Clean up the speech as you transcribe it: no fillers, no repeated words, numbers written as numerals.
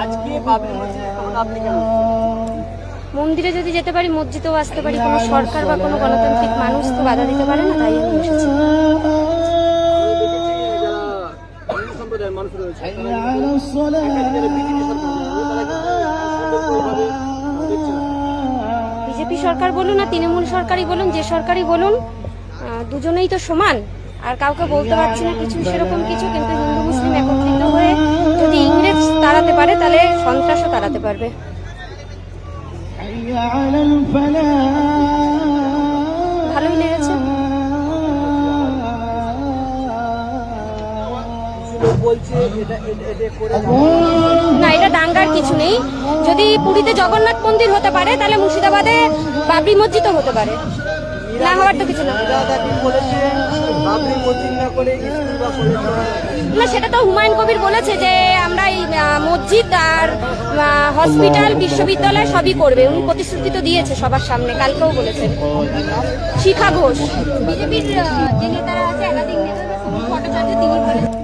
আজকে বাবরি মসজিদে তখন আপনি কেন? মন্দিরে যদি যেতে পারি, মসজিদেও আসতে পারি, কোনো সরকার বা কোনো গণতান্ত্রিক মানুষ তো বাধা দিতে পারে না, তাই আমি এসেছি। আমরা দেখেছি যারা হিন্দু সম্প্রদায়ের মানুষ রয়েছে তারা কিন্তু একাধিক বিজেপি সরকার দেখছে না। বিজেপি সরকার বলুন আর তৃণমূল সরকারই বলুন, যে সরকারই বলুন, দুজনেই তো সমান। আর কাউকে বলতে পারছি না কিছু সেরকম কিছু, কিন্তু হিন্দু মুসলিম একত্রিত হয়ে যদি ইংরেজ তাড়াতে পারে, তাহলে সন্ত্রাসও তাড়াতে পারবে। ভালোই লেগেছে। বলছে এটা করে না, এটা দাঙ্গার কিছু নেই। যদি পুরীতে জগন্নাথ মন্দির হতে পারে, তাহলে মুর্শিদাবাদে বাবরি মসজিদও হতে পারে, না হওয়ার তো কিছু না। বলেছে বাবরি মসজিদ না করে স্কুল বা কলেজ। না, সেটা তো হুমায়ুন কবির বলেছে যে আমরা এই মসজিদ আর হসপিটাল বিশ্ববিদ্যালয় সবই করবে। উনি প্রতিশ্রুতি তো দিয়েছে সবার সামনে, কালকেও বলেছেন। শিখা ঘোষ, বিজেপির যে নেতারা আছে, একাধিক নেতা ভট্টাচার্য, তিনি বলেছেন।